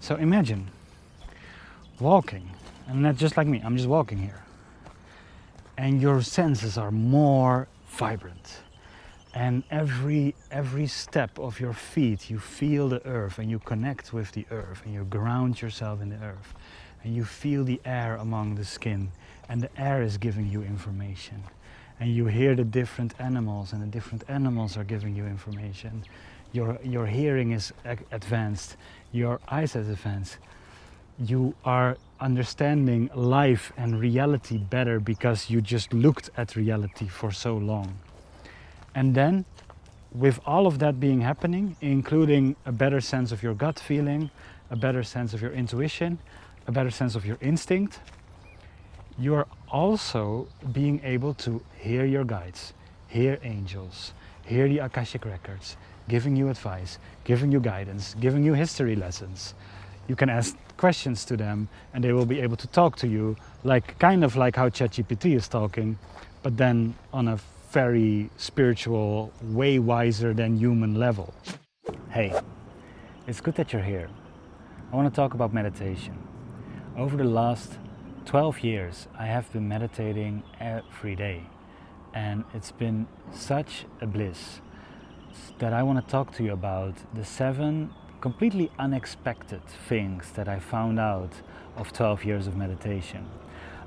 So imagine walking, and that's just like me, I'm just walking here. And your senses are more vibrant. And every step of your feet, you feel the earth and you connect with the earth and you ground yourself in the earth. And you feel the air among the skin, and the air is giving you information. And you hear the different animals, and the different animals are giving you information. Your hearing is advanced, your eyesight is advanced. You are understanding life and reality better because you just looked at reality for so long. And then, with all of that being happening, including a better sense of your gut feeling, a better sense of your intuition, a better sense of your instinct, you are also being able to hear your guides, hear angels, hear the Akashic records, giving you advice, giving you guidance, giving you history lessons. You can ask questions to them and they will be able to talk to you, kind of like how ChatGPT is talking, but then on a very spiritual, way wiser than human level. Hey, it's good that you're here. I want to talk about meditation. Over the last 12 years, I have been meditating every day, and it's been such a bliss that I want to talk to you about the 7 completely unexpected things that I found out of 12 years of meditation.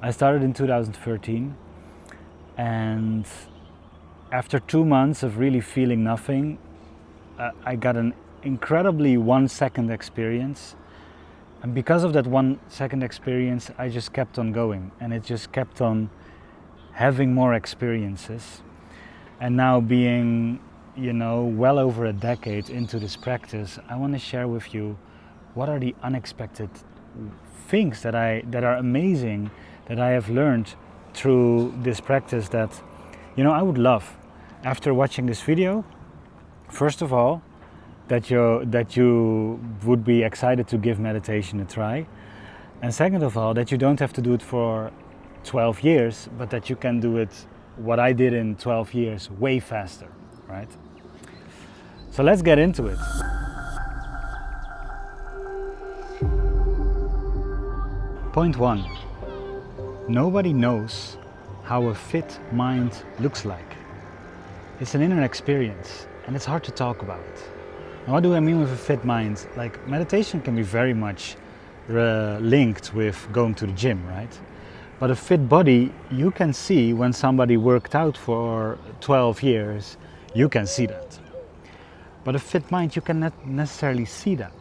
I started in 2013, and after 2 months of really feeling nothing, I got an incredibly 1-second experience. And because of that 1-second experience, I just kept on going, and it just kept on having more experiences. And now being, well over a decade into this practice, I want to share with you what are the unexpected things that are amazing that I have learned through this practice that, I would love, after watching this video, first of all, that you would be excited to give meditation a try. And second of all, that you don't have to do it for 12 years, but that you can do it, what I did in 12 years, way faster, right? So let's get into it. Point 1. Nobody knows how a fit mind looks like. It's an inner experience, and it's hard to talk about. Now, what do I mean with a fit mind? Meditation can be very much linked with going to the gym, right? But a fit body, you can see when somebody worked out for 12 years, you can see that. But a fit mind, you cannot necessarily see that.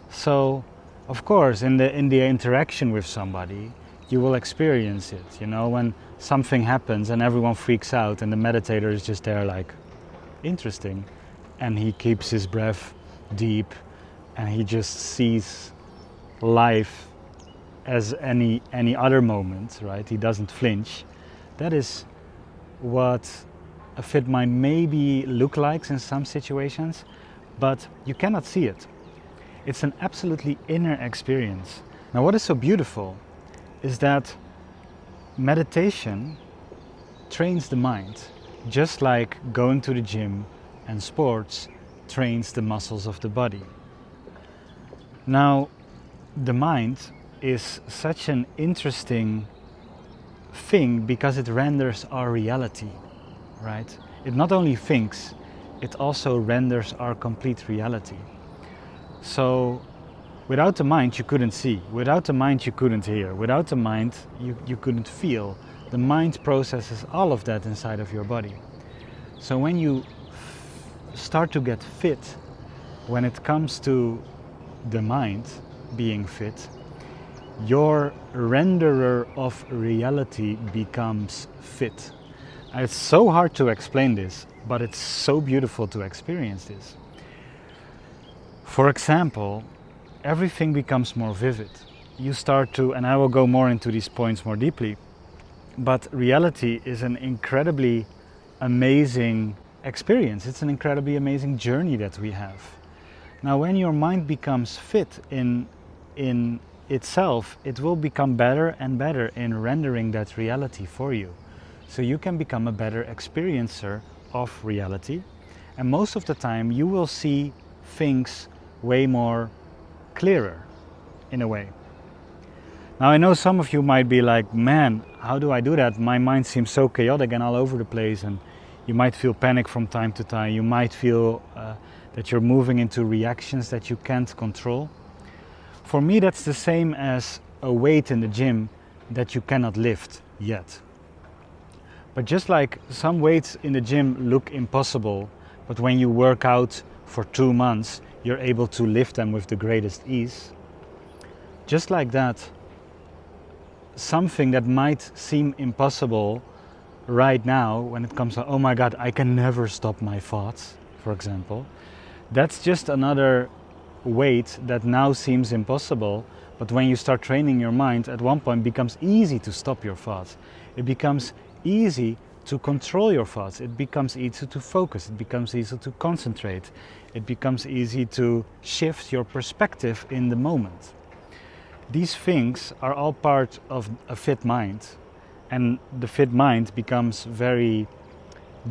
So, of course, in the interaction with somebody, you will experience it. When something happens and everyone freaks out and the meditator is just there like, interesting. And he keeps his breath deep and he just sees life as any other moment, right? He doesn't flinch. That is what a fit mind maybe look like in some situations, but you cannot see it. It's an absolutely inner experience. Now, what is so beautiful is that meditation trains the mind, just like going to the gym and sports trains the muscles of the body. Now, the mind is such an interesting thing because it renders our reality, right? It not only thinks, it also renders our complete reality. So, without the mind you couldn't see, without the mind you couldn't hear, without the mind you couldn't feel. The mind processes all of that inside of your body. So when you start to get fit, when it comes to the mind being fit, your renderer of reality becomes fit. And it's so hard to explain this, but it's so beautiful to experience this. For example, everything becomes more vivid. You start to, and I will go more into these points more deeply, but reality is an incredibly amazing experience. It's an incredibly amazing journey that we have. Now, when your mind becomes fit in itself, it will become better and better in rendering that reality for you. So you can become a better experiencer of reality, and most of the time you will see things way more clearer. in a way. Now I know some of you might be like, man, how do I do that? My mind seems so chaotic and all over the place, and you might feel panic from time to time. You might feel that you're moving into reactions that you can't control. For me, that's the same as a weight in the gym that you cannot lift yet. But just like some weights in the gym look impossible, but when you work out for 2 months, you're able to lift them with the greatest ease. Just like that, something that might seem impossible right now when it comes to, oh my God, I can never stop my thoughts, for example. That's just another weight that now seems impossible, but when you start training your mind, at one point it becomes easy to stop your thoughts. It becomes easy to control your thoughts. It becomes easy to focus. It becomes easy to concentrate. It becomes easy to shift your perspective in the moment. These things are all part of a fit mind, and the fit mind becomes very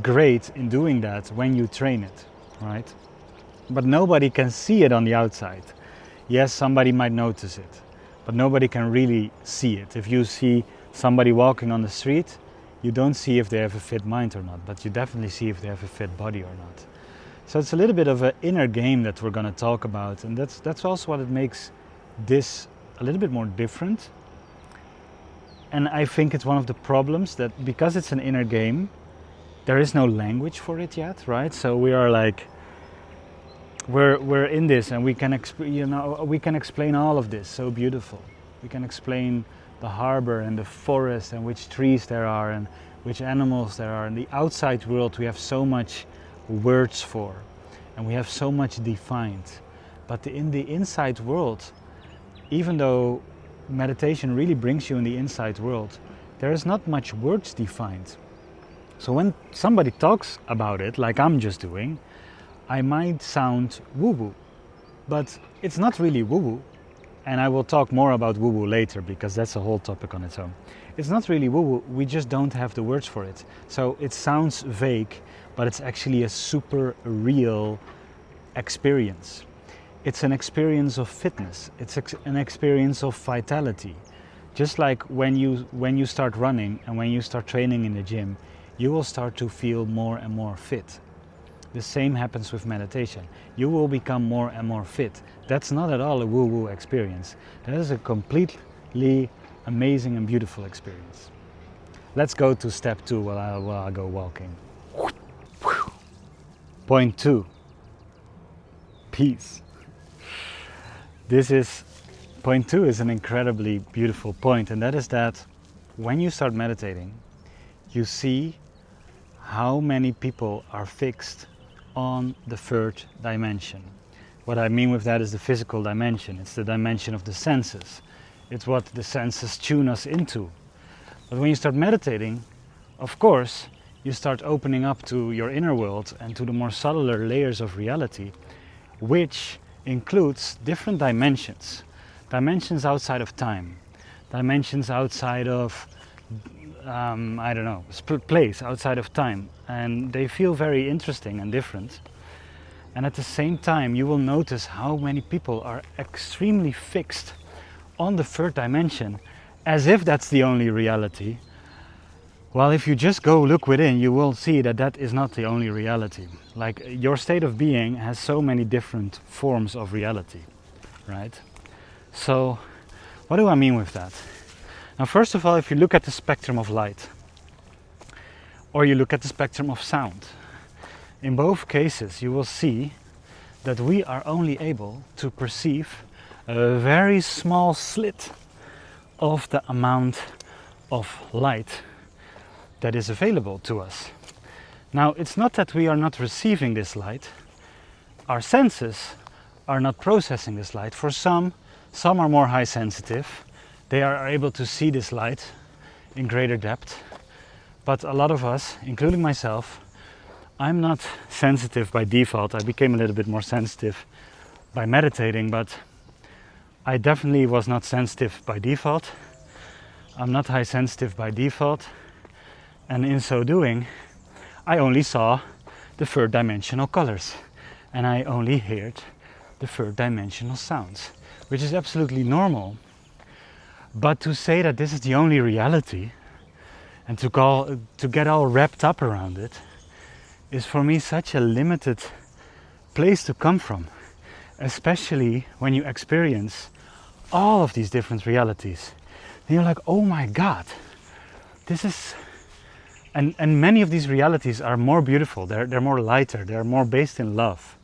great in doing that when you train it, right? But nobody can see it on the outside. Yes, somebody might notice it, but nobody can really see it. If you see somebody walking on the street, you don't see if they have a fit mind or not, but you definitely see if they have a fit body or not. So it's a little bit of an inner game that we're going to talk about, and that's also what it makes this a little bit more different. And I think it's one of the problems that because it's an inner game, there is no language for it yet, right? So we are like, we're in this, and we can explain all of this so beautiful. We can explain the harbor and the forest and which trees there are and which animals there are. In the outside world we have so much words for, and we have so much defined. But in the inside world, even though meditation really brings you in the inside world, there is not much words defined. So when somebody talks about it, like I'm just doing, I might sound woo-woo, but it's not really woo-woo. And I will talk more about woo-woo later, because that's a whole topic on its own. It's not really woo-woo, we just don't have the words for it. So it sounds vague, but it's actually a super real experience. It's an experience of fitness. It's an experience of vitality. Just like when you start running and when you start training in the gym, you will start to feel more and more fit. The same happens with meditation. You will become more and more fit. That's not at all a woo-woo experience. That is a completely amazing and beautiful experience. Let's go to step 2 while I go walking. Point 2. Peace. Point 2 is an incredibly beautiful point, and that is that when you start meditating, you see how many people are fixed on the 3rd dimension. What I mean with that is the physical dimension. It's the dimension of the senses. It's what the senses tune us into. But when you start meditating, of course, you start opening up to your inner world and to the more subtler layers of reality, which includes different dimensions. Dimensions outside of time. Dimensions outside of place, outside of time, and they feel very interesting and different. And at the same time, you will notice how many people are extremely fixed on the 3rd dimension, as if that's the only reality. Well, if you just go look within, you will see that that is not the only reality. Like, your state of being has so many different forms of reality, right? So, what do I mean with that? Now, first of all, if you look at the spectrum of light, or you look at the spectrum of sound, in both cases you will see that we are only able to perceive a very small slit of the amount of light that is available to us. Now, it's not that we are not receiving this light. Our senses are not processing this light. For some are more high sensitive. They are able to see this light in greater depth. But a lot of us, including myself, I'm not sensitive by default. I became a little bit more sensitive by meditating, but I definitely was not sensitive by default. I'm not high sensitive by default. And in so doing, I only saw the 3rd dimensional colors. And I only heard the 3rd dimensional sounds. which is absolutely normal. But to say that this is the only reality and to get all wrapped up around it is for me such a limited place to come from, especially when you experience all of these different realities. And you're like, oh my God, this is... And many of these realities are more beautiful, they're more lighter, they're more based in love.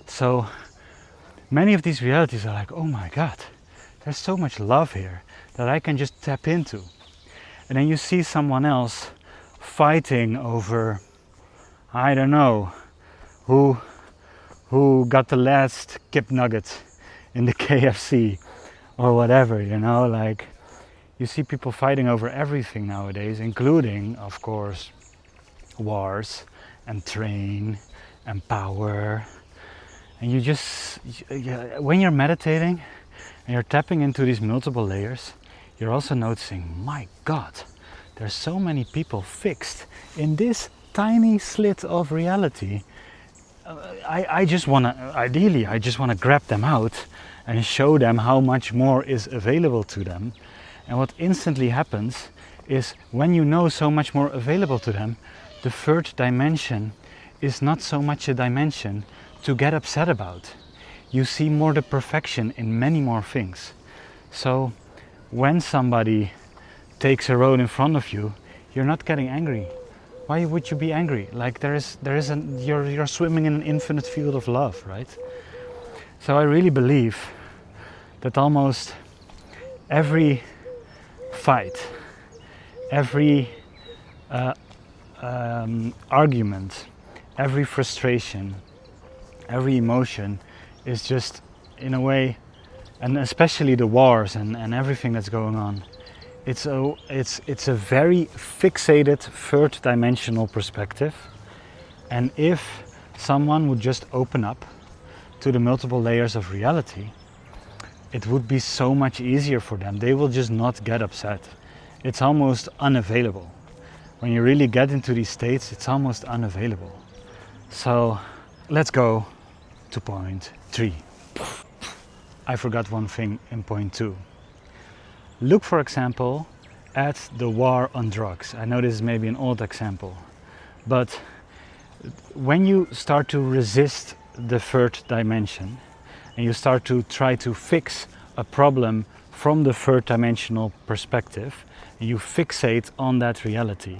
So many of these realities are like, oh my God, there's so much love here that I can just tap into. And then you see someone else fighting over, I don't know, who got the last kip nugget in the KFC or whatever, you know, like you see people fighting over everything nowadays, including, of course, wars and train and power. And you just, when you're meditating and you're tapping into these multiple layers, you're also noticing, my God, there's so many people fixed in this tiny slit of reality. I just want to, ideally, I just want to grab them out and show them how much more is available to them. And what instantly happens is when you know so much more available to them, the third dimension is not so much a dimension to get upset about. You see more the perfection in many more things. So when somebody takes a road in front of you, you're not getting angry. Why would you be angry? Like you're swimming in an infinite field of love, right? So I really believe that almost every fight, every argument, every frustration, every emotion is just, in a way, and especially the wars and everything that's going on, it's a very fixated third dimensional perspective. And if someone would just open up to the multiple layers of reality, it would be so much easier for them. They will just not get upset. It's almost unavailable. When you really get into these states, it's almost unavailable. So let's go to point 3. I forgot one thing in point 2. Look, for example, at the war on drugs. I know this is maybe an old example, but when you start to resist the third dimension and you start to try to fix a problem from the third dimensional perspective, and you fixate on that reality,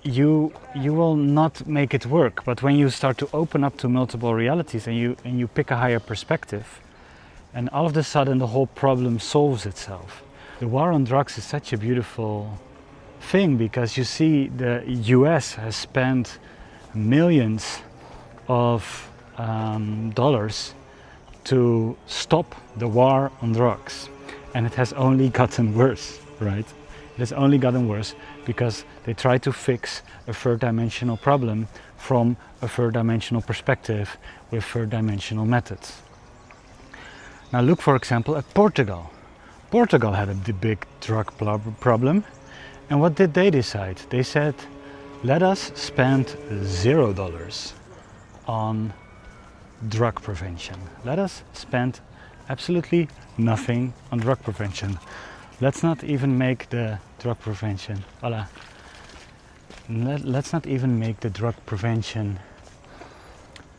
you will not make it work. But when you start to open up to multiple realities and you pick a higher perspective, and all of a sudden the whole problem solves itself. The war on drugs is such a beautiful thing, because you see the US has spent millions of dollars to stop the war on drugs, and it has only gotten worse, right? It has only gotten worse because they try to fix a third dimensional problem from a third dimensional perspective with third dimensional methods. Now look, for example, at Portugal. Portugal had a big drug problem, and what did they decide? They said, let us spend $0 on drug prevention. Let us spend absolutely nothing on drug prevention. Let's not even make the drug prevention, voila. Let's not even make the drug prevention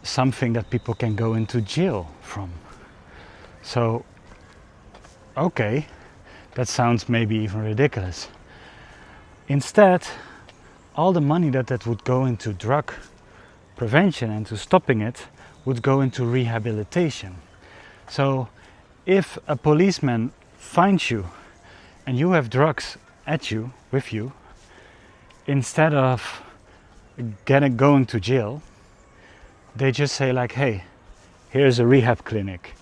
something that people can go into jail from. So, okay, that sounds maybe even ridiculous. Instead, all the money that would go into drug prevention and to stopping it would go into rehabilitation. So if a policeman finds you and you have drugs at you, with you, instead of going to jail, they just say like, hey, here's a rehab clinic.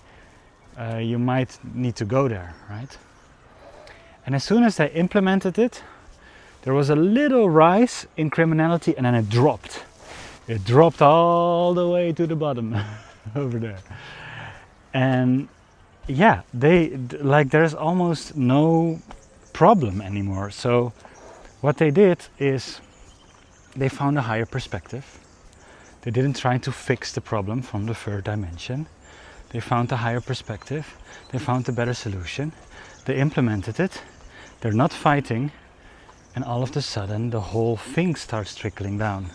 You might need to go there, right? And as soon as they implemented it, there was a little rise in criminality, and then it dropped. It dropped all the way to the bottom over there. And yeah, there's almost no problem anymore. So what they did is they found a higher perspective. They didn't try to fix the problem from the third dimension. they found a higher perspective, they found a better solution, they implemented it, they're not fighting, and all of a sudden the whole thing starts trickling down.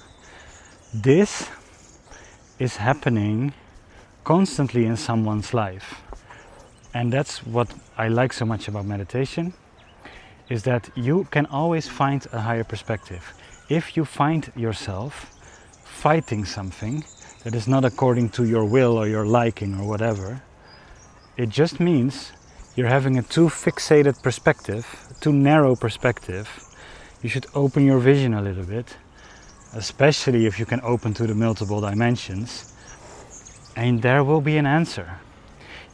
This is happening constantly in someone's life. And that's what I like so much about meditation, is that you can always find a higher perspective. If you find yourself fighting something that is not according to your will or your liking or whatever, it just means you're having a too fixated perspective, too narrow perspective. You should open your vision a little bit, especially if you can open to the multiple dimensions, and there will be an answer.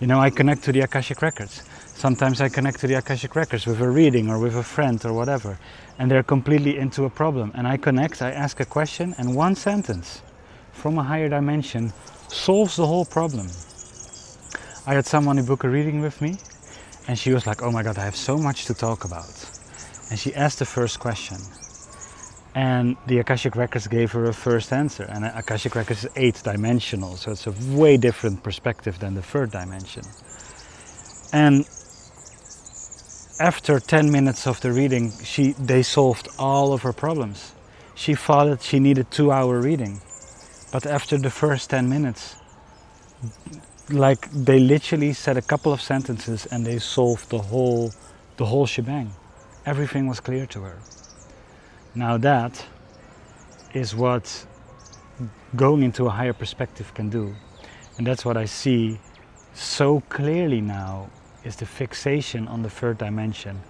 You know, I connect to the Akashic Records. Sometimes I connect to the Akashic Records with a reading or with a friend or whatever, and they're completely into a problem. And I connect, I ask a question, and one sentence from a higher dimension solves the whole problem. I had someone who booked a reading with me, and she was like, oh my God, I have so much to talk about. And she asked the first question. And the Akashic Records gave her a first answer. And Akashic Records is 8-dimensional, so it's a way different perspective than the third dimension. And after 10 minutes of the reading, they solved all of her problems. She thought that she needed 2-hour reading. But after the first 10 minutes, like they literally said a couple of sentences and they solved the whole shebang. Everything was clear to her. Now that is what going into a higher perspective can do. And that's what I see so clearly now, is the fixation on the third dimension,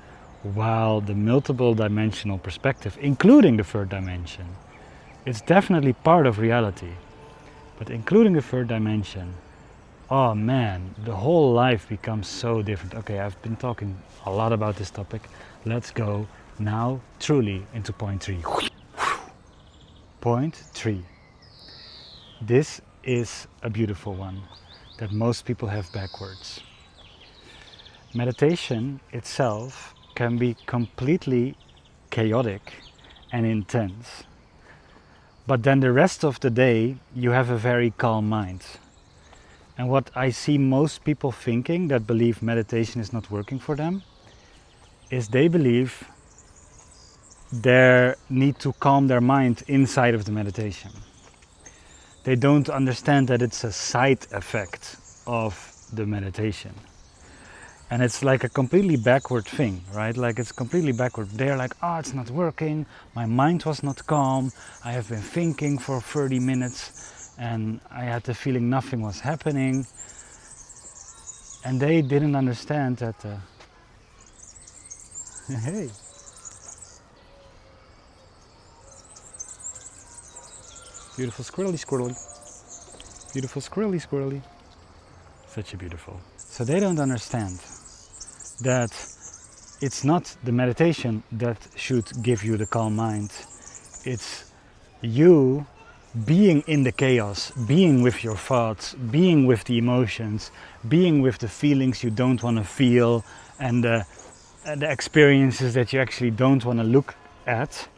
while the multiple dimensional perspective, including the third dimension, it's definitely part of reality. But including the third dimension, oh man, the whole life becomes so different. Okay, I've been talking a lot about this topic. Let's go now truly into point 3. Point 3. This is a beautiful one that most people have backwards. Meditation itself can be completely chaotic and intense. But then the rest of the day you have a very calm mind. And what I see most people thinking that believe meditation is not working for them, is they believe they need to calm their mind inside of the meditation. They don't understand that it's a side effect of the meditation. And it's like a completely backward thing, right? Like it's completely backward. They're like, oh, it's not working. My mind was not calm. I have been thinking for 30 minutes and I had the feeling nothing was happening. And they didn't understand that, hey. Beautiful squirrely squirrely. Beautiful squirrely squirrely. Such a beautiful. So they don't understand that it's not the meditation that should give you the calm mind. It's you being in the chaos, being with your thoughts, being with the emotions, being with the feelings you don't want to feel, and the experiences that you actually don't want to look at.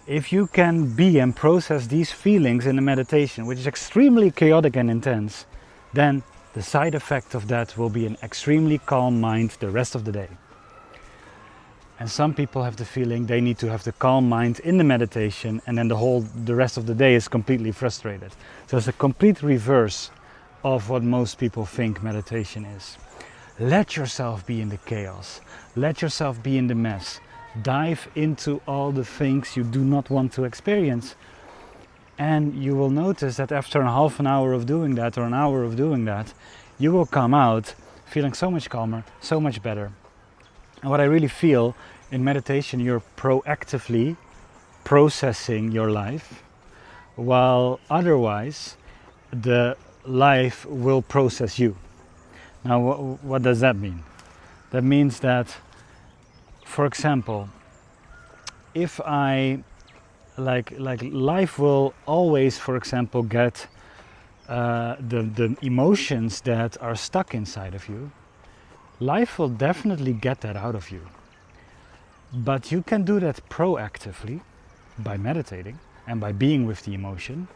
If you can be and process these feelings in the meditation, which is extremely chaotic and intense, then the side effect of that will be an extremely calm mind the rest of the day. And some people have the feeling they need to have the calm mind in the meditation, and then the rest of the day is completely frustrated. So it's a complete reverse of what most people think meditation is. Let yourself be in the chaos. Let yourself be in the mess. Dive into all the things you do not want to experience. And you will notice that after a half an hour of doing that, or an hour of doing that, you will come out feeling so much calmer, so much better. And what I really feel in meditation, you're proactively processing your life, while otherwise the life will process you. Now, what does that mean? That means that, for example, if I like life will always, for example, get the emotions that are stuck inside of you. Life will definitely get that out of you. But you can do that proactively by meditating and by being with the emotion.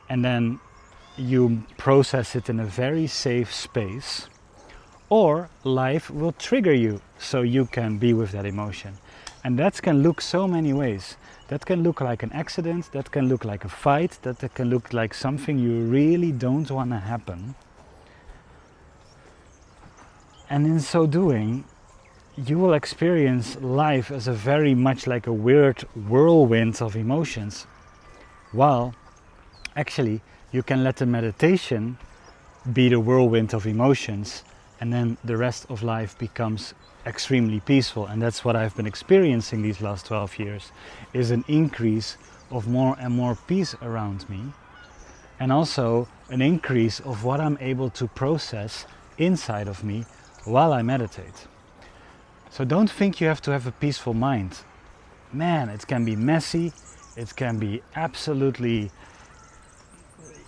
And then you process it in a very safe space, or life will trigger you so you can be with that emotion. And that can look so many ways. That can look like an accident, that can look like a fight, that can look like something you really don't want to happen. And in so doing, you will experience life as a very much like a weird whirlwind of emotions. While actually you can let the meditation be the whirlwind of emotions, and then the rest of life becomes extremely peaceful. And that's what I've been experiencing these last 12 years, is an increase of more and more peace around me, and also an increase of what I'm able to process inside of me while I meditate. So don't think you have to have a peaceful mind. Man, it can be messy, it can be absolutely,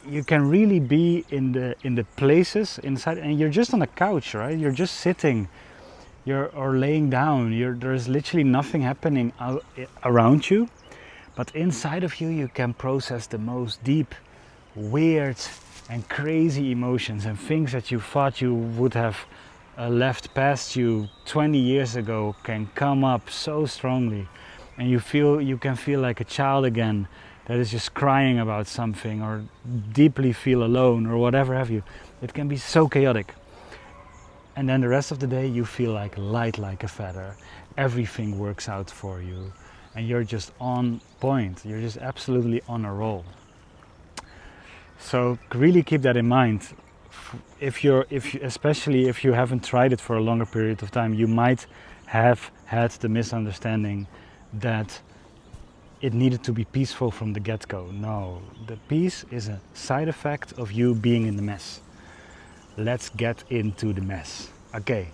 you can really be in the places inside, and you're just on a couch, right? You're just sitting, or laying down. There's literally nothing happening around you, but inside of you, you can process the most deep, weird, and crazy emotions and things that you thought you would have left past you 20 years ago can come up so strongly, and you can feel like a child again that is just crying about something, or deeply feel alone, or whatever have you. It can be so chaotic. And then the rest of the day you feel like light like a feather. Everything works out for you, and you're just on point. You're just absolutely on a roll. So really keep that in mind. Especially if you haven't tried it for a longer period of time, you might have had the misunderstanding that it needed to be peaceful from the get-go. No, the peace is a side effect of you being in the mess. Let's get into the mess. Okay,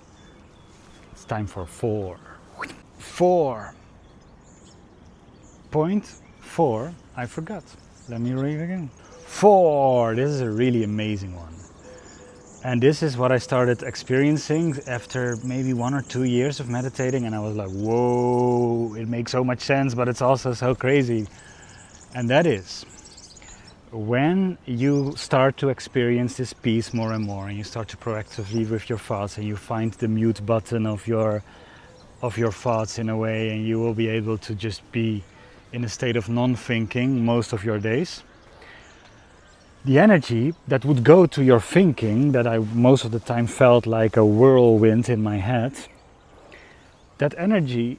it's time for 4. 4.4, I forgot. Let me read it again. 4, this is a really amazing one. And this is what I started experiencing after maybe 1 or 2 years of meditating, and I was like, whoa, it makes so much sense, but it's also so crazy. And that is, when you start to experience this peace more and more, and you start to proactively with your thoughts, and you find the mute button of your thoughts in a way, and you will be able to just be in a state of non-thinking most of your days. The energy that would go to your thinking, that I most of the time felt like a whirlwind in my head, that energy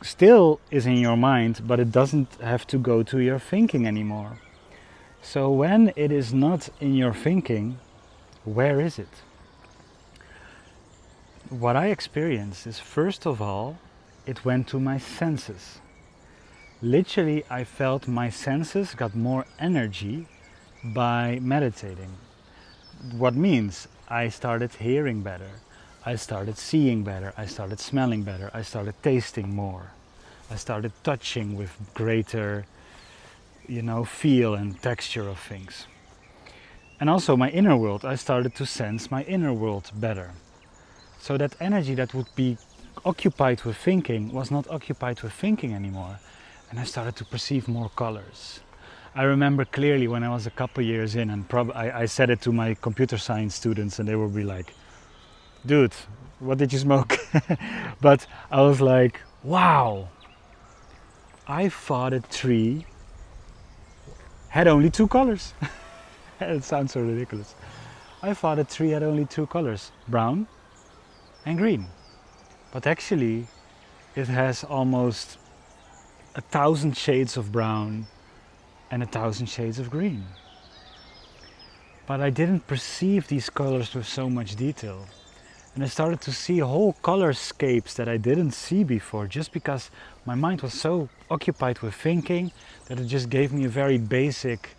still is in your mind, but it doesn't have to go to your thinking anymore. So when it is not in your thinking, where is it? What I experienced is, first of all, it went to my senses. Literally, I felt my senses got more energy by meditating. What means I started hearing better, I started seeing better, I started smelling better, I started tasting more, I started touching with greater, feel and texture of things. And also my inner world, I started to sense my inner world better. So that energy that would be occupied with thinking was not occupied with thinking anymore, and I started to perceive more colors. I remember clearly when I was a couple years in, and I said it to my computer science students, and they would be like, dude, what did you smoke? But I was like, wow, I thought a tree had only 2 colors. It sounds so ridiculous. I thought a tree had only 2 colors, brown and green. But actually it has almost 1,000 shades of brown and 1,000 shades of green. But I didn't perceive these colors with so much detail. And I started to see whole colorscapes that I didn't see before, just because my mind was so occupied with thinking that it just gave me a very basic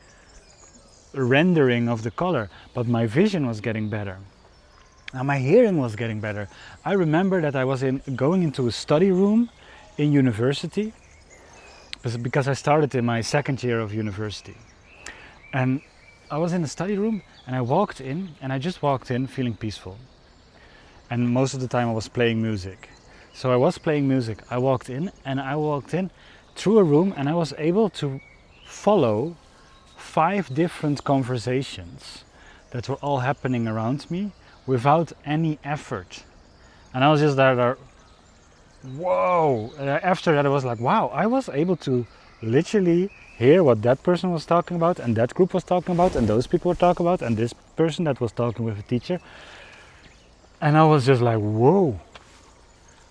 rendering of the color. But my vision was getting better. And my hearing was getting better. I remember that I was going into a study room in university, because I started in my 2nd year of university. And I was in the study room, and I walked in, and I just walked in feeling peaceful. And most of the time I was playing music. So I was playing music. I walked in through a room, and I was able to follow 5 different conversations that were all happening around me without any effort. And I was just there, whoa. After that I was like, wow, I was able to literally hear what that person was talking about, and that group was talking about, and those people were talking about, and this person that was talking with a teacher. And I was just like, whoa.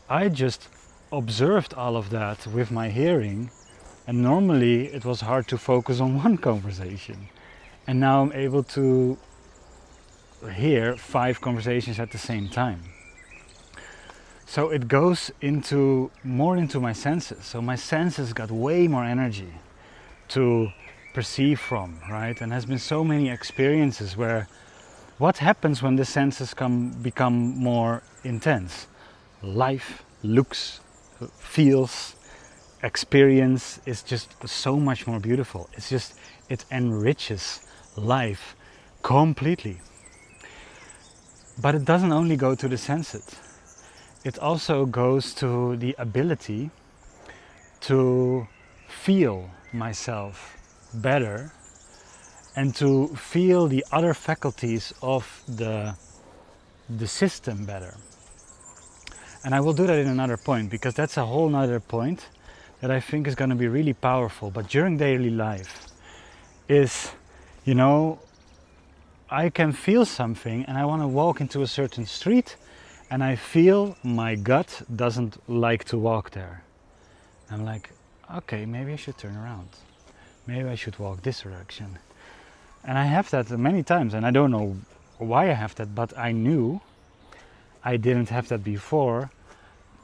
I just observed all of that with my hearing, and normally it was hard to focus on one conversation. And now I'm able to hear 5 conversations at the same time. So it goes more into my senses. So my senses got way more energy to perceive from, right? And there's been so many experiences where what happens when the senses become more intense? Life, looks, feels, experience is just so much more beautiful. It enriches life completely. But it doesn't only go to the senses. It also goes to the ability to feel myself better and to feel the other faculties of the system better. And I will do that in another point, because that's a whole nother point that I think is going to be really powerful. But during daily life is, I can feel something and I want to walk into a certain street, and I feel my gut doesn't like to walk there. I'm like, okay, maybe I should turn around. Maybe I should walk this direction. And I have that many times, and I don't know why I have that, but I knew I didn't have that before,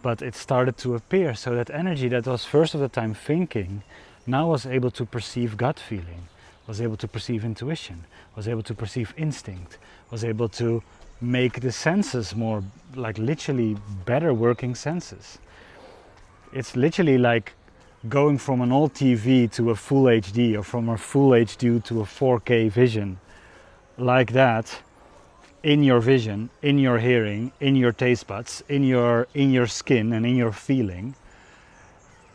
but it started to appear. So that energy that was first of the time thinking, now was able to perceive gut feeling, was able to perceive intuition, was able to perceive instinct, was able to make the senses more, like literally better working senses. It's literally like going from an old TV to a full HD, or from a full HD to a 4K vision, like that, in your vision, in your hearing, in your taste buds, in your skin and in your feeling.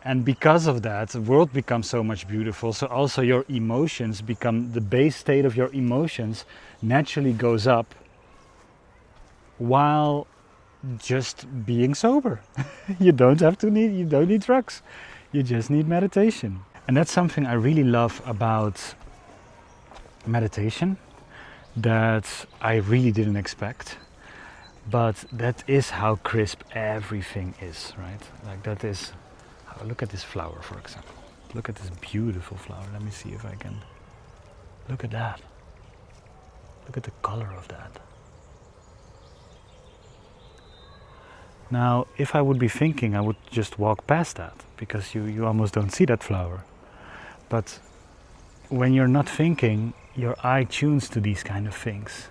And because of that, the world becomes so much beautiful. So also your emotions become, the base state of your emotions naturally goes up while just being sober. You don't need drugs. You just need meditation. And that's something I really love about meditation, that I really didn't expect. But that is how crisp everything is, right? Like that is, look at this flower, for example. Look at this beautiful flower. Let me see if I can, look at that. Look at the color of that. Now, if I would be thinking, I would just walk past that, because you almost don't see that flower. But when you're not thinking, your eye tunes to these kind of things.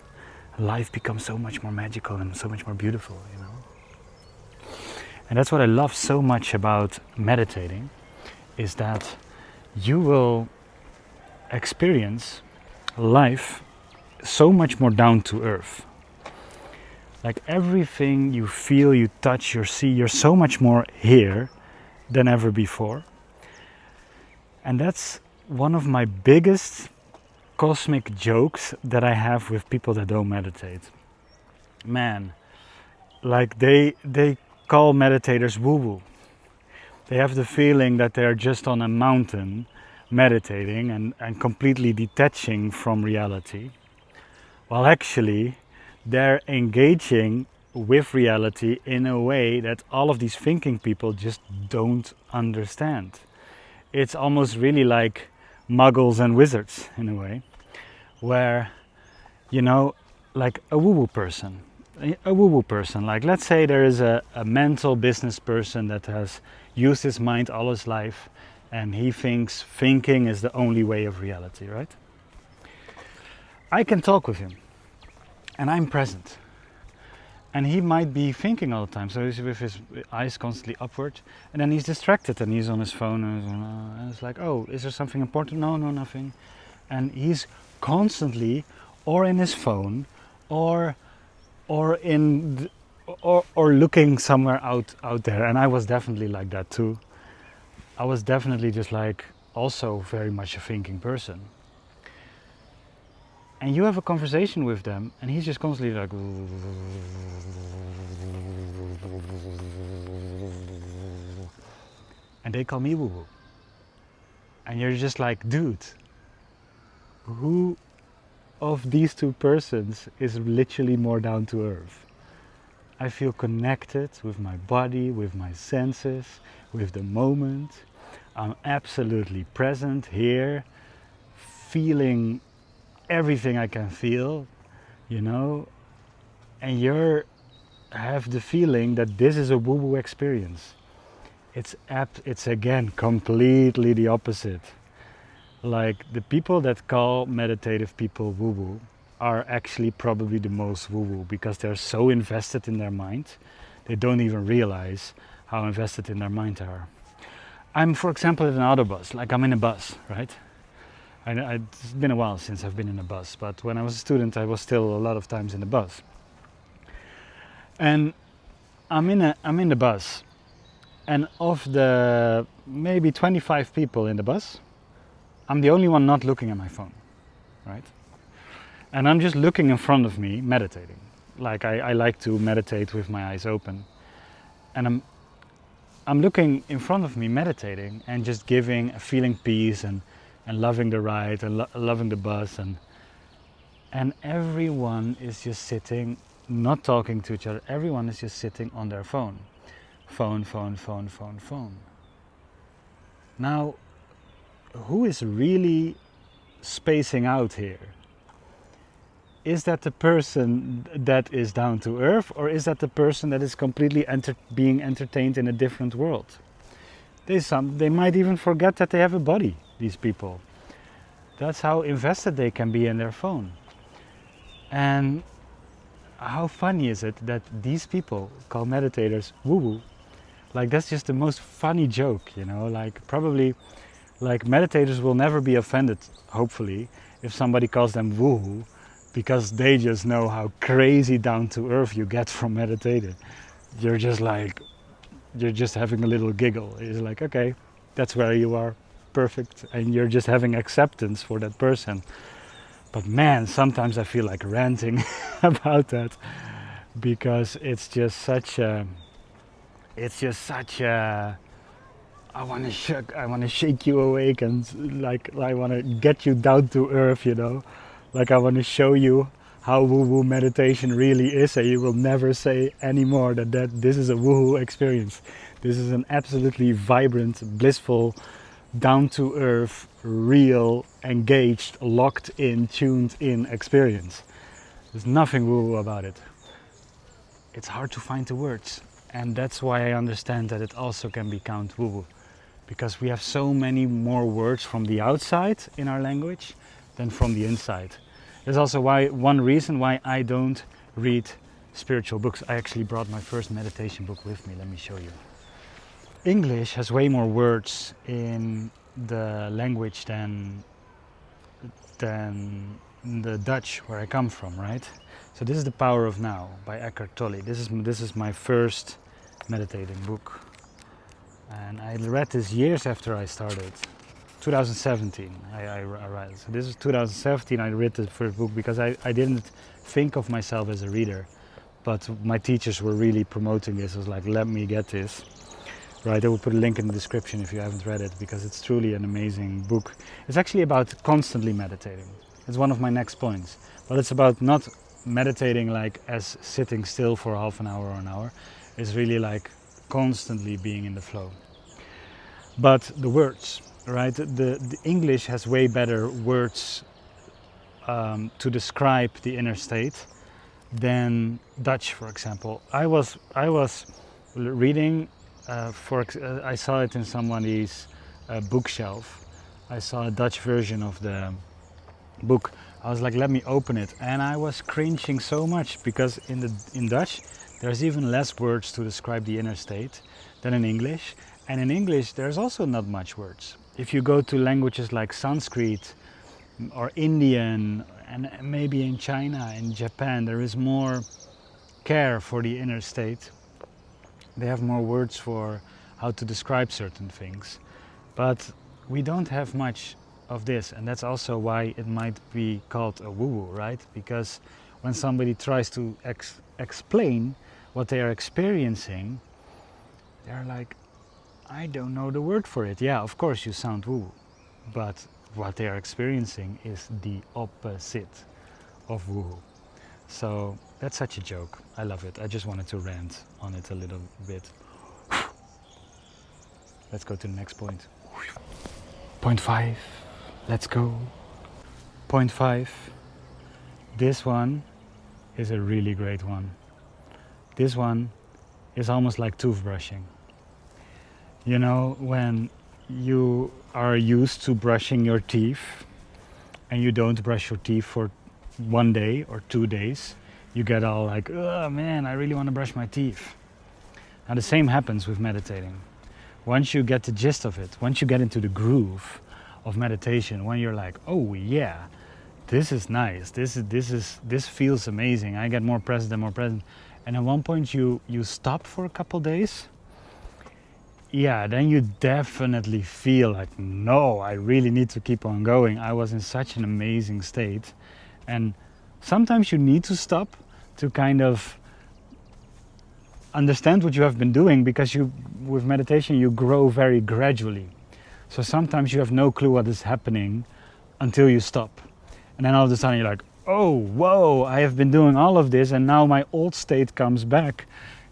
Life becomes so much more magical and so much more beautiful, And that's what I love so much about meditating, is that you will experience life so much more down to earth. Like everything you feel, you touch, you see, you're so much more here than ever before. And that's one of my biggest cosmic jokes that I have with people that don't meditate. Man, like they call meditators woo-woo. They have the feeling that they're just on a mountain meditating and completely detaching from reality. While actually they're engaging with reality in a way that all of these thinking people just don't understand. It's almost really like muggles and wizards in a way, where, like a woo-woo person, like let's say there is a mental business person that has used his mind all his life, and he thinks thinking is the only way of reality, right? I can talk with him, and I'm present. And he might be thinking all the time, so he's with his eyes constantly upward, and then he's distracted and he's on his phone, and it's like, oh, is there something important? No, nothing. And he's constantly or in his phone or looking somewhere out there. And I was definitely like that too. I was definitely just like also very much a thinking person. and you have a conversation with them, and he's just constantly like, and they call me woo woo. And you're just like, dude, who of these two persons is literally more down to earth? I feel connected with my body, with my senses, with the moment. I'm absolutely present here, feeling everything I can feel, you know, and you have the feeling that this is a woo-woo experience. It's again completely the opposite. Like the people that call meditative people woo-woo are actually probably the most woo-woo because they're so invested in their mind, they don't even realize how invested in their mind they are. I'm, for example, in an autobus, like I'm in a bus, right? It's been a while since I've been in a bus, but when I was a student, I was still a lot of times in the bus. And I'm in the bus, and of the maybe 25 people in the bus, I'm the only one not looking at my phone, right? And I'm just looking in front of me, meditating. Like I like to meditate with my eyes open. And I'm looking in front of me, meditating, and just feeling peace and loving the ride and loving the bus. And everyone is just sitting, not talking to each other. Everyone is just sitting on their phone. Phone. Now, who is really spacing out here? Is that the person that is down to earth, or is that the person that is completely being entertained in a different world? They might even forget that they have a body, these people. That's how invested they can be in their phone. And how funny is it that these people call meditators woo-woo? Like that's just the most funny joke, you know, like probably like meditators will never be offended, hopefully, if somebody calls them woo-woo, because they just know how crazy down to earth you get from meditating. You're just having a little giggle. It's like, okay, that's where you are, perfect, and you're just having acceptance for that person. But man, sometimes I feel like ranting about that, because it's just such a I want to shake you awake, and like I want to get you down to earth, you know. Like I want to show you how woo-woo meditation really is, and you will never say anymore that this is a woo-woo experience. This is an absolutely vibrant, blissful, down-to-earth, real, engaged, locked in, tuned in experience. There's nothing woo-woo about it. It's hard to find the words, and that's why I understand that it also can be count woo-woo, because we have so many more words from the outside in our language than from the inside. There's also one reason why I don't read spiritual books. I actually brought my first meditation book with me. Let me show you. English has way more words in the language than the Dutch, where I come from, right? So this is The Power of Now by Eckhart Tolle. This is my first meditating book, and I read this years after I started. 2017 I read. So this is 2017 I read the first book, because I didn't think of myself as a reader, but my teachers were really promoting this. I was like, let me get this. Right, I will put a link in the description if you haven't read it, because it's truly an amazing book. It's actually about constantly meditating. It's one of my next points, but it's about not meditating like as sitting still for half an hour or an hour. It's really like constantly being in the flow. But the words, right? The English has way better words to describe the inner state than Dutch, for example. I was reading, I saw it in somebody's bookshelf. I saw a Dutch version of the book. I was like, let me open it, and I was cringing so much, because in Dutch there's even less words to describe the inner state than in English, and in English there's also not much words. If you go to languages like Sanskrit or Indian, and maybe in China and Japan, there is more care for the inner state. They have more words for how to describe certain things, but we don't have much of this, and that's also why it might be called a woo-woo, right? Because when somebody tries to explain what they are experiencing, they're like, I don't know the word for it. Yeah, of course you sound woo, but what they are experiencing is the opposite of woo. So that's such a joke. I love it. I just wanted to rant on it a little bit. Let's go to the next point. Point 5. Let's go. Point 5. This one is a really great one. This one is almost like toothbrushing. You know, when you are used to brushing your teeth and you don't brush your teeth for 1 day or 2 days, you get all like, oh man, I really want to brush my teeth. Now the same happens with meditating. Once you get the gist of it, once you get into the groove of meditation, when you're like, oh yeah, this is nice, this feels amazing, I get more present and more present, and at one point you stop for a couple days, yeah, then you definitely feel like, no, I really need to keep on going. I was in such an amazing state. And sometimes you need to stop to kind of understand what you have been doing, because with meditation you grow very gradually. So sometimes you have no clue what is happening until you stop. And then all of a sudden you're like, oh, whoa, I have been doing all of this and now my old state comes back.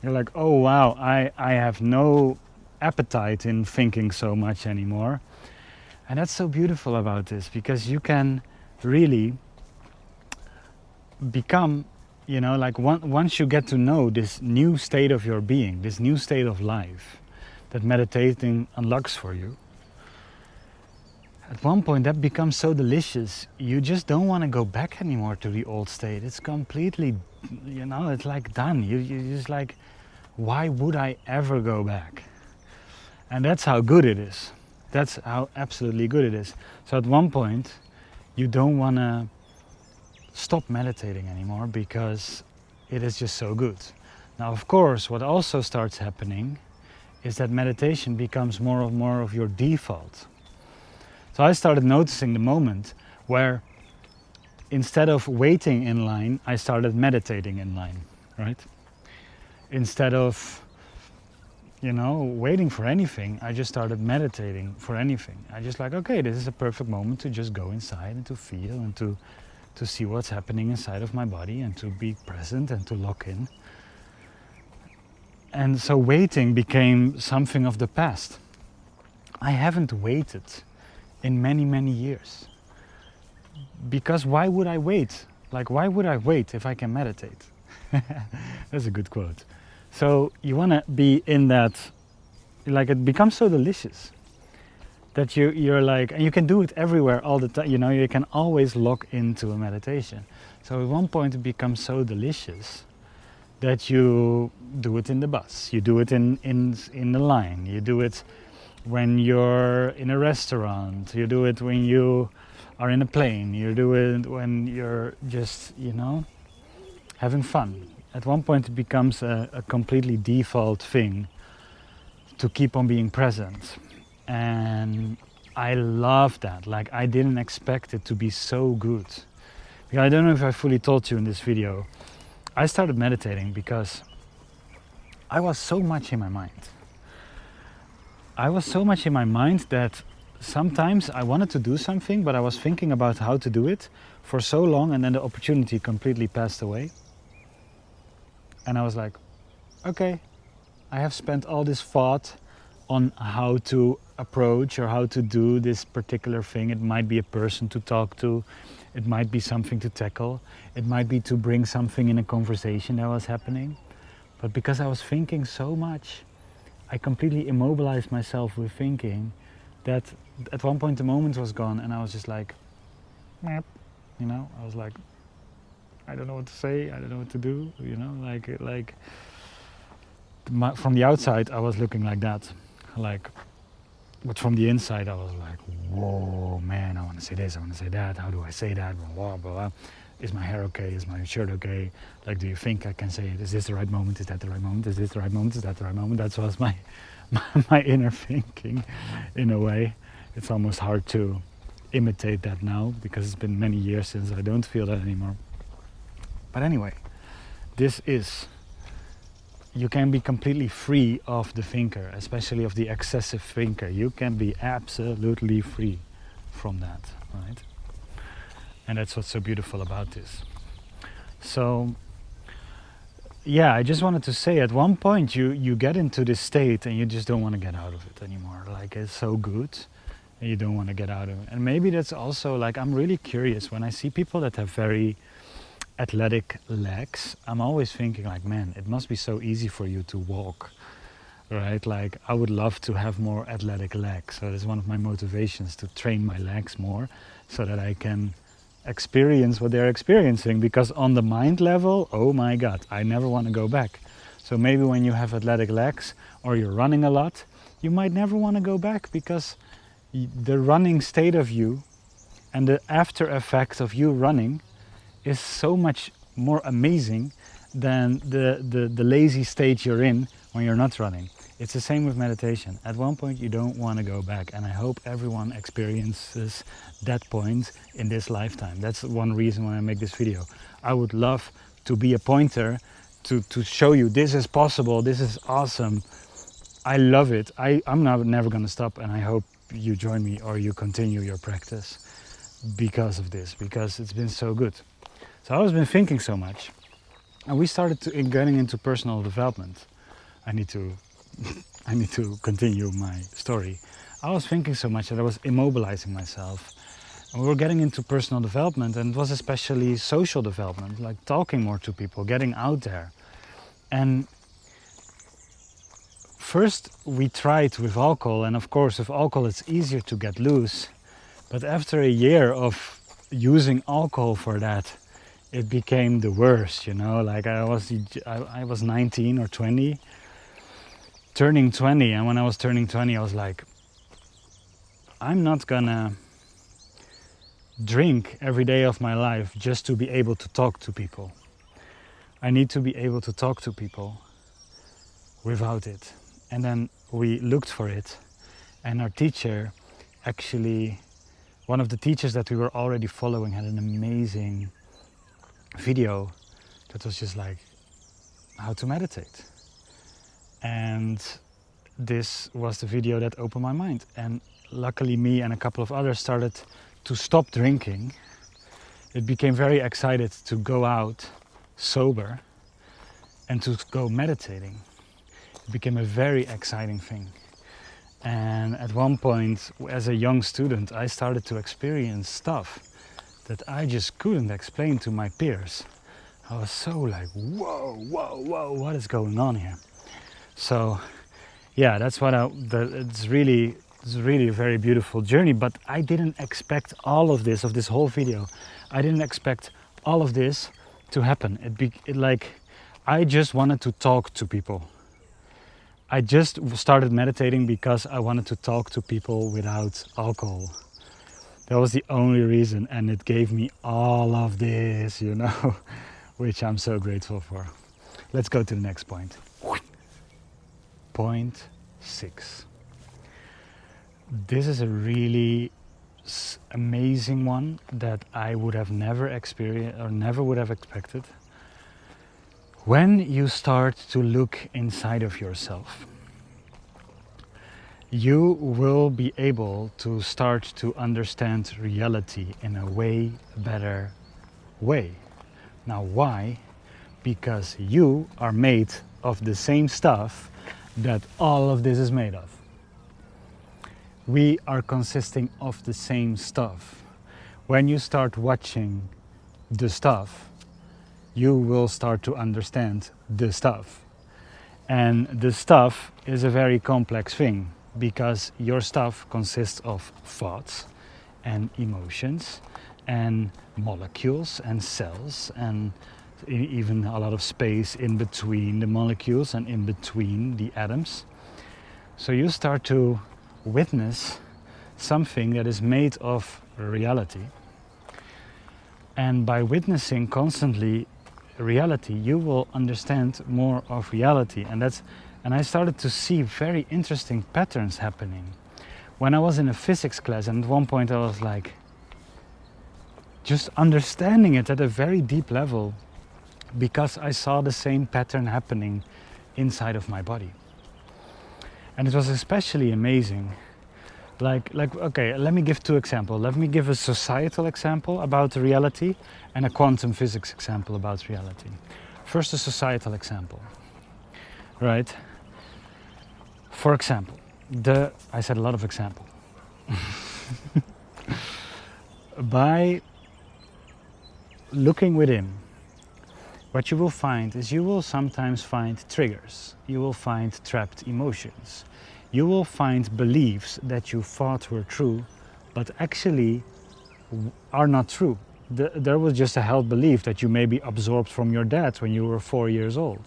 You're like, oh wow, I have no appetite in thinking so much anymore. And that's so beautiful about this, because you can really become, you know, like once you get to know this new state of your being, this new state of life that meditating unlocks for you, at one point that becomes so delicious, you just don't want to go back anymore to the old state. It's completely, you know, it's like done. You just like, why would I ever go back? And that's how good it is. That's how absolutely good it is. So at one point, you don't want to stop meditating anymore because it is just so good. Now, of course, what also starts happening is that meditation becomes more and more of your default. So I started noticing the moment where instead of waiting in line, I started meditating in line, right? Instead of, you know, waiting for anything, I just started meditating for anything. I just like, okay, this is a perfect moment to just go inside and to feel and to see what's happening inside of my body and to be present and to lock in. And so waiting became something of the past. I haven't waited in many, many years. Because why would I wait? Like, why would I wait if I can meditate? That's a good quote. So you want to be in that, like, it becomes so delicious that you're like, and you can do it everywhere all the time, you know, you can always lock into a meditation. So at one point it becomes so delicious that you do it in the bus, you do it in the line, you do it when you're in a restaurant, you do it when you are in a plane, you do it when you're just, you know, having fun. At one point it becomes a completely default thing to keep on being present. And I love that. Like, I didn't expect it to be so good. Because I don't know if I fully told you in this video, I started meditating because I was so much in my mind. I was so much in my mind that sometimes I wanted to do something, but I was thinking about how to do it for so long, and then the opportunity completely passed away. And I was like, okay, I have spent all this thought on how to approach or how to do this particular thing. It might be a person to talk to, it might be something to tackle, it might be to bring something in a conversation that was happening. But because I was thinking so much, I completely immobilized myself with thinking that at one point the moment was gone, and I was just like, you know, I was like, I don't know what to say, I don't know what to do, you know, from the outside I was looking like that, like, but from the inside I was like, whoa, man, I want to say this, I want to say that, how do I say that, blah, blah, blah. Is my hair okay, is my shirt okay, like, do you think I can say it, is this the right moment, is that the right moment, is this the right moment, is that the right moment? That was my inner thinking, in a way. It's almost hard to imitate that now, because it's been many years since I don't feel that anymore. But anyway, you can be completely free of the thinker, especially of the excessive thinker. You can be absolutely free from that, right? And that's what's so beautiful about this. So yeah, I just wanted to say, at one point you get into this state and you just don't want to get out of it anymore. Like, it's so good and you don't want to get out of it. And maybe that's also, like, I'm really curious when I see people that have very athletic legs. I'm always thinking, like, man, it must be so easy for you to walk, right? Like, I would love to have more athletic legs. So that's one of my motivations, to train my legs more so that I can experience what they're experiencing. Because on the mind level, oh my god, I never want to go back. So maybe when you have athletic legs or you're running a lot, you might never want to go back, because the running state of you and the after effect of you running is so much more amazing than the lazy state you're in when you're not running. It's the same with meditation. At one point you don't want to go back, and I hope everyone experiences that point in this lifetime. That's one reason why I make this video. I would love to be a pointer to show you this is possible, this is awesome. I love it. I'm never gonna stop, and I hope you join me or you continue your practice because of this, because it's been so good. So I've been thinking so much, and we started getting into personal development. I need to continue my story. I was thinking so much that I was immobilizing myself. And we were getting into personal development, and it was especially social development, like talking more to people, getting out there. And first we tried with alcohol, and of course with alcohol it's easier to get loose. But after a year of using alcohol for that, it became the worst, you know. Like, I was 19 or 20, turning 20, and when I was turning 20 I was like, I'm not gonna drink every day of my life just to be able to talk to people. I need to be able to talk to people without it. And then we looked for it, and our teacher, actually one of the teachers that we were already following, had an amazing video that was just like how to meditate. And this was the video that opened my mind, and luckily me and a couple of others started to stop drinking. It became very excited to go out sober and to go meditating. It became a very exciting thing. And at one point, as a young student, I started to experience stuff that I just couldn't explain to my peers. I was so like, whoa, what is going on here? So yeah, that's what it's really a very beautiful journey. But I didn't expect all of this whole video. I didn't expect all of this to happen. I just wanted to talk to people. I just started meditating because I wanted to talk to people without alcohol. That was the only reason, and it gave me all of this, you know, which I'm so grateful for. Let's go to the next point. Point 6. This is a really amazing one that I would have never experienced or never would have expected. When you start to look inside of yourself, you will be able to start to understand reality in a way better way. Now, why? Because you are made of the same stuff that all of this is made of. We are consisting of the same stuff. When you start watching the stuff, you will start to understand the stuff. And the stuff is a very complex thing, because your stuff consists of thoughts and emotions and molecules and cells, and even a lot of space in between the molecules and in between the atoms. So you start to witness something that is made of reality. And by witnessing constantly reality, you will understand more of reality. And I started to see very interesting patterns happening. When I was in a physics class, and at one point I was like, just understanding it at a very deep level, because I saw the same pattern happening inside of my body. And it was especially amazing. Like okay, let me give two examples. Let me give a societal example about reality and a quantum physics example about reality. First, a societal example, right? For example, I said a lot of example. By looking within, what you will find is you will sometimes find triggers. You will find trapped emotions. You will find beliefs that you thought were true, but actually are not true. There was just a held belief that you maybe absorbed from your dad when you were 4 years old.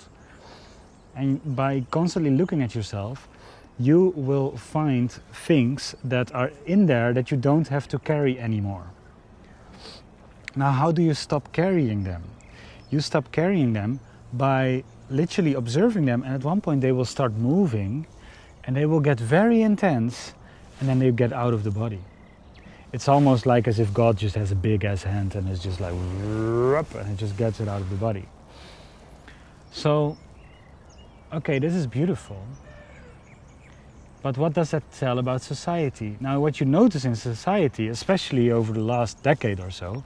And by constantly looking at yourself, you will find things that are in there that you don't have to carry anymore. Now, how do you stop carrying them? You stop carrying them by literally observing them, and at one point they will start moving and they will get very intense, and then they get out of the body. It's almost like as if God just has a big ass hand and is just like, and it just gets it out of the body. So, okay, this is beautiful. But what does that tell about society? Now, what you notice in society, especially over the last decade or so,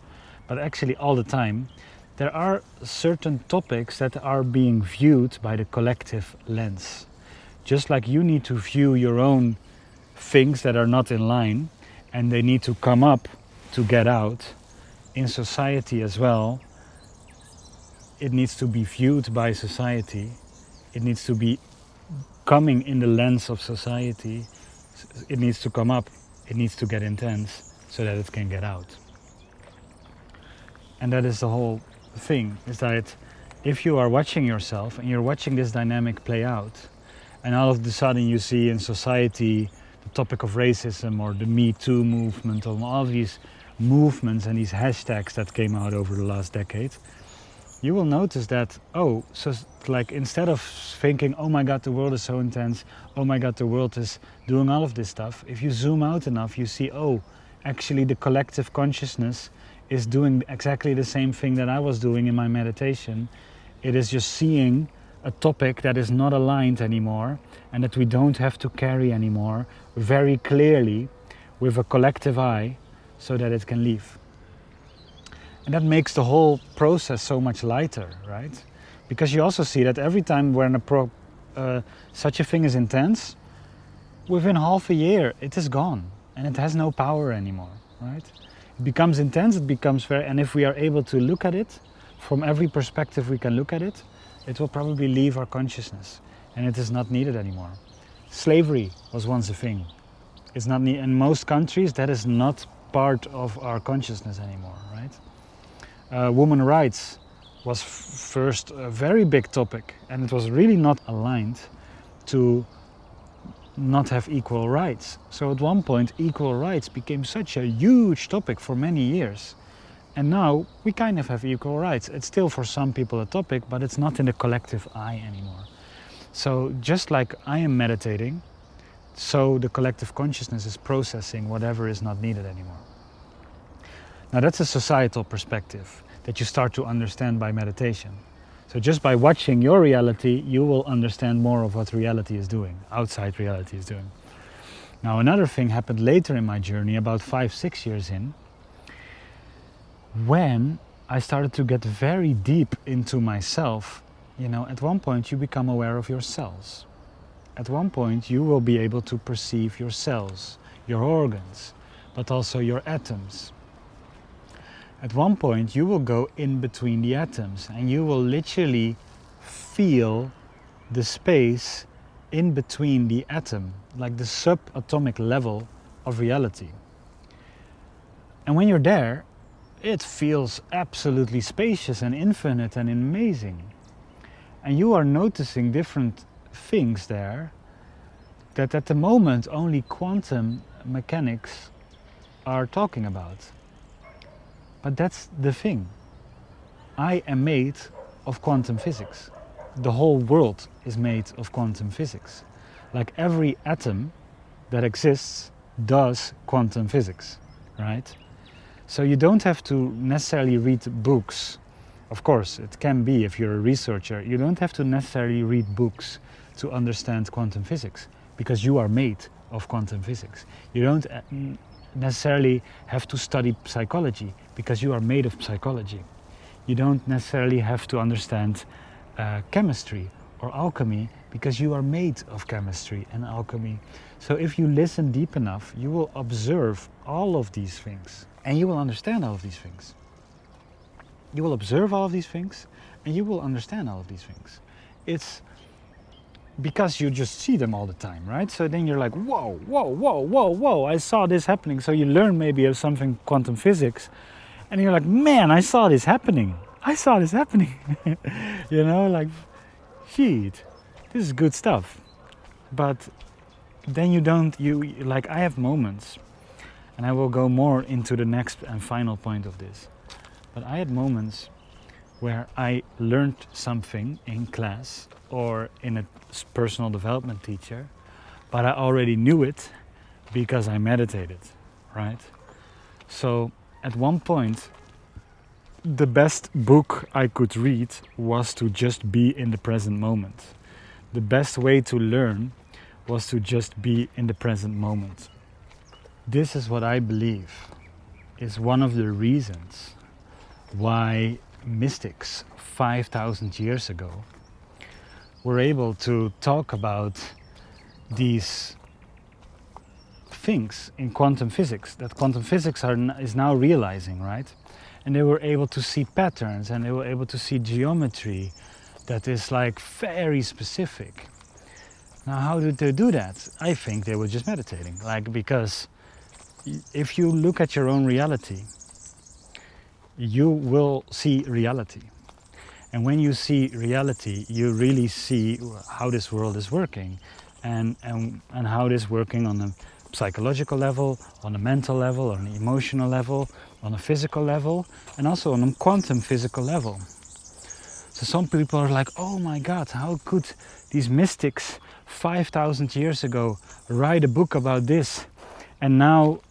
but actually all the time, there are certain topics that are being viewed by the collective lens. Just like you need to view your own things that are not in line and they need to come up to get out, in society as well, it needs to be viewed by society. It needs to be coming in the lens of society. It needs to come up, it needs to get intense so that it can get out. And that is the whole thing, is that if you are watching yourself and you're watching this dynamic play out, and all of a sudden you see in society the topic of racism or the Me Too movement, or all these movements and these hashtags that came out over the last decade, you will notice that, oh, so like instead of thinking, oh my God, the world is so intense, oh my God, the world is doing all of this stuff, if you zoom out enough, you see, oh, actually the collective consciousness is doing exactly the same thing that I was doing in my meditation. It is just seeing a topic that is not aligned anymore and that we don't have to carry anymore very clearly with a collective eye so that it can leave. And that makes the whole process so much lighter, right? Because you also see that every time when such a thing is intense, within half a year it is gone and it has no power anymore, right? It becomes intense, it becomes very, and if we are able to look at it from every perspective we can look at it, it will probably leave our consciousness and it is not needed anymore. Slavery was once a thing. It's not in most countries, that is not part of our consciousness anymore, right? Women's rights was first a very big topic, and it was really not aligned to not have equal rights. So at one point equal rights became such a huge topic for many years. And now we kind of have equal rights. It's still for some people a topic, but it's not in the collective eye anymore. So just like I am meditating, so the collective consciousness is processing whatever is not needed anymore. Now that's a societal perspective that you start to understand by meditation. So just by watching your reality, you will understand more of what reality is doing, outside reality is doing. Now another thing happened later in my journey, about 5-6 years in, when I started to get very deep into myself. You know, at one point you become aware of your cells. At one point you will be able to perceive your cells, your organs, but also your atoms. At one point you will go in between the atoms and you will literally feel the space in between the atom, like the subatomic level of reality. And when you're there, it feels absolutely spacious and infinite and amazing. And you are noticing different things there that at the moment only quantum mechanics are talking about. But that's the thing. I am made of quantum physics. The whole world is made of quantum physics. Like every atom that exists does quantum physics, right? So you don't have to necessarily read books. Of course, it can be if you're a researcher. You don't have to necessarily read books to understand quantum physics, because you are made of quantum physics. You don't necessarily have to study psychology, because you are made of psychology. You don't necessarily have to understand chemistry or alchemy, because you are made of chemistry and alchemy. So if you listen deep enough, you will observe all of these things and you will understand all of these things. You will observe all of these things and you will understand all of these things. It's because you just see them all the time, right? So then you're like, whoa, whoa, whoa, whoa, whoa, I saw this happening. So you learn maybe of something quantum physics and you're like, man, I saw this happening. I saw this happening. You know, like, shit, this is good stuff. But then like, I have moments, and I will go more into the next and final point of this. But I had moments where I learned something in class or in a personal development teacher, but I already knew it because I meditated, right? So at one point, the best book I could read was to just be in the present moment. The best way to learn was to just be in the present moment. This is what I believe is one of the reasons why mystics 5,000 years ago were able to talk about these things in quantum physics that quantum physics is now realizing, right? And they were able to see patterns and they were able to see geometry that is like very specific. Now, how did they do that? I think they were just meditating, like, because if you look at your own reality, you will see reality. And when you see reality, you really see how this world is working and how it is working on a psychological level, on a mental level, on an emotional level, on a physical level, and also on a quantum physical level. So some people are like, oh my God, how could these mystics 5,000 years ago write a book about this? And now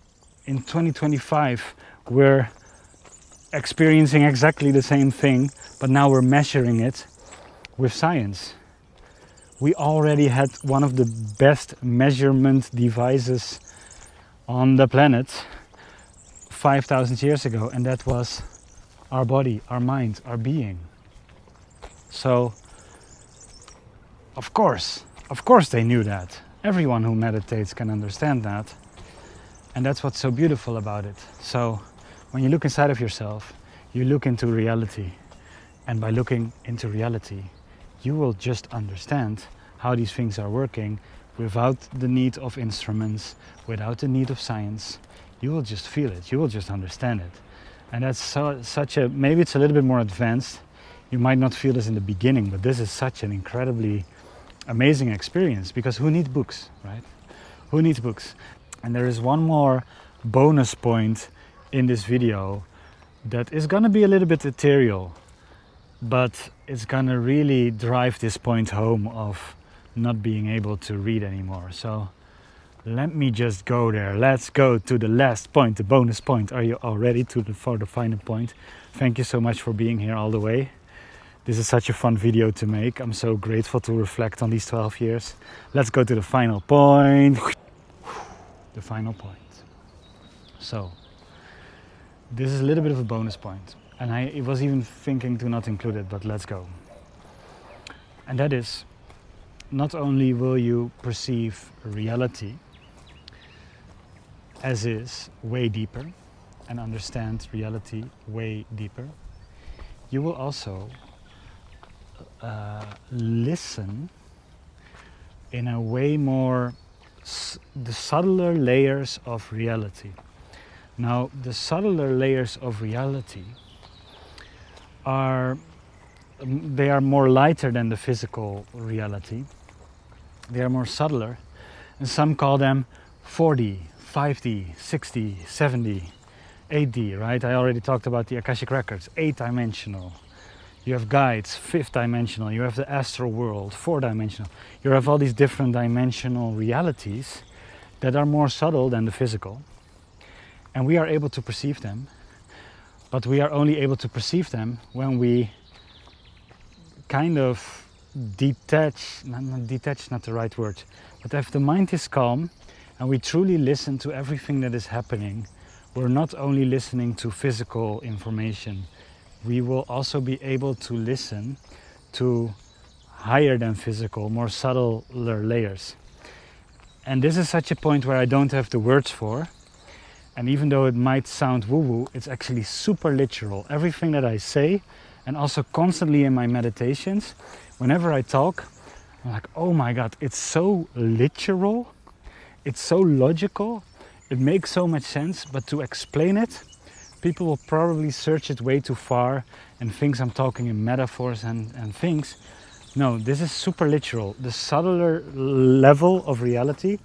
in 2025, we're experiencing exactly the same thing, but now we're measuring it with science. We already had one of the best measurement devices on the planet 5,000 years ago, and that was our body, our mind, our being. So, of course they knew that. Everyone who meditates can understand that. And that's what's so beautiful about it. So, when you look inside of yourself, you look into reality. And by looking into reality, you will just understand how these things are working without the need of instruments, without the need of science. You will just feel it, you will just understand it. And that's maybe it's a little bit more advanced. You might not feel this in the beginning, but this is such an incredibly amazing experience, because who needs books, right? Who needs books? And there is one more bonus point in this video that is gonna be a little bit ethereal, but it's gonna really drive this point home of not being able to read anymore. So let me just go there. Let's go to the last point, the bonus point. Are you all ready for the final point? Thank you so much for being here all the way. This is such a fun video to make. I'm so grateful to reflect on these 12 years. Let's go to the final point. The final point. So, this is a little bit of a bonus point. And I was even thinking to not include it, but let's go. And that is, not only will you perceive reality as is way deeper and understand reality way deeper, you will also listen in a way more the subtler layers of reality. Now, the subtler layers of reality are more lighter than the physical reality. They are more subtler, and some call them 4D, 5D, 6D, 7D, 8D, right? I already talked about the Akashic Records, 8-dimensional. You have guides, 5th-dimensional. You have the astral world, 4-dimensional. You have all these different dimensional realities that are more subtle than the physical. And we are able to perceive them but we are only able to perceive them when we kind of detach, not the right word, but if the mind is calm and we truly listen to everything that is happening, we're not only listening to physical information, we will also be able to listen to higher than physical, more subtler layers. And this is such a point where I don't have the words for, and even though it might sound woo-woo, it's actually super literal. Everything that I say, and also constantly in my meditations, whenever I talk, I'm like, oh my God, it's so literal, it's so logical, it makes so much sense, but to explain it, people will probably search it way too far and think I'm talking in metaphors and things. No, this is super literal. The subtler level of reality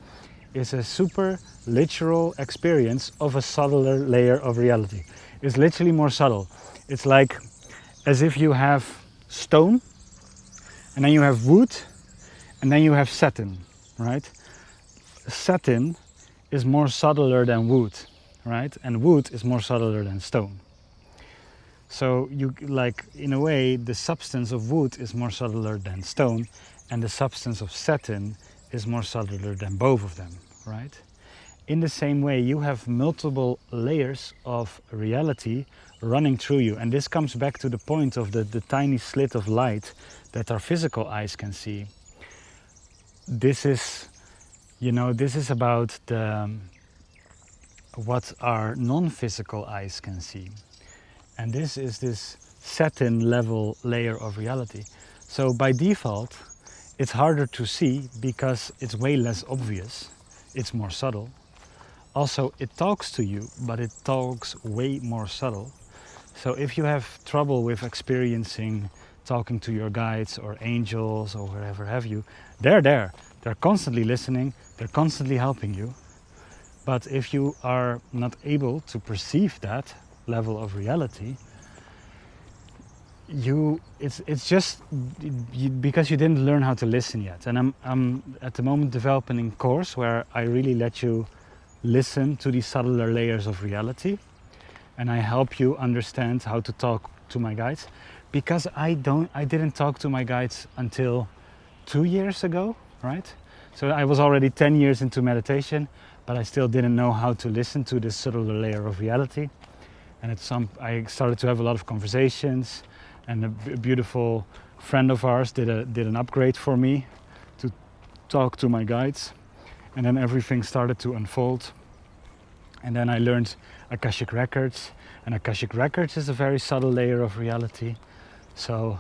is a super literal experience of a subtler layer of reality. It's literally more subtle. It's like as if you have stone, and then you have wood, and then you have satin, right? Satin is more subtler than wood, right? And wood is more subtler than stone. So you, like, in a way, the substance of wood is more subtler than stone, and the substance of satin is more subtler than both of them, right? In the same way, you have multiple layers of reality running through you. And this comes back to the point of the tiny slit of light that our physical eyes can see. This is, this is about what our non-physical eyes can see. And this is this satin level layer of reality. So by default, it's harder to see because it's way less obvious. It's more subtle. Also, it talks to you, but it talks way more subtle. So if you have trouble with experiencing talking to your guides or angels or whatever have you, they're there. They're constantly listening, they're constantly helping you. But if you are not able to perceive that level of reality, it's just because you didn't learn how to listen yet. And I'm at the moment developing a course where I really let you listen to these subtler layers of reality, and I help you understand how to talk to my guides, because I didn't talk to my guides until 2 years ago, right? So I was already 10 years into meditation, but I still didn't know how to listen to this subtler layer of reality. And I started to have a lot of conversations, and a beautiful friend of ours did an upgrade for me to talk to my guides. And then everything started to unfold. And then I learned Akashic Records. And Akashic Records is a very subtle layer of reality. So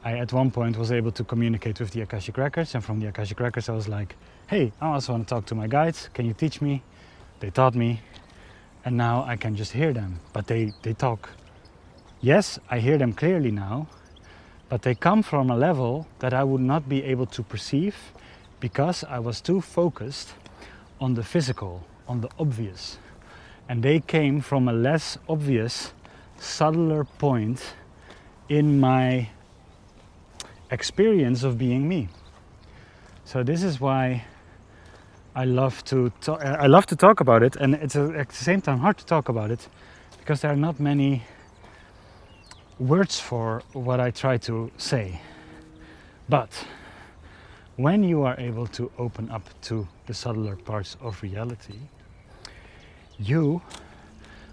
I at one point was able to communicate with the Akashic Records. And from the Akashic Records I was like, hey, I also want to talk to my guides. Can you teach me? They taught me. And now I can just hear them. But they talk. Yes, I hear them clearly now. But they come from a level that I would not be able to perceive, because I was too focused on the physical, on the obvious. And they came from a less obvious, subtler point in my experience of being me. So this is why I love to talk about it, and it's at the same time hard to talk about it, because there are not many words for what I try to say. But when you are able to open up to the subtler parts of reality, you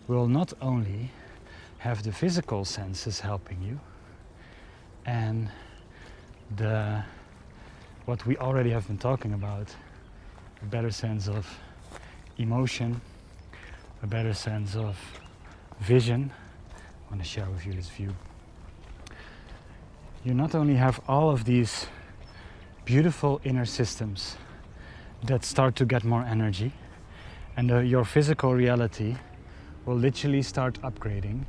will not only have the physical senses helping you, and what we already have been talking about, a better sense of emotion, a better sense of vision. I want to share with you this view. You not only have all of these beautiful inner systems that start to get more energy, and your physical reality will literally start upgrading.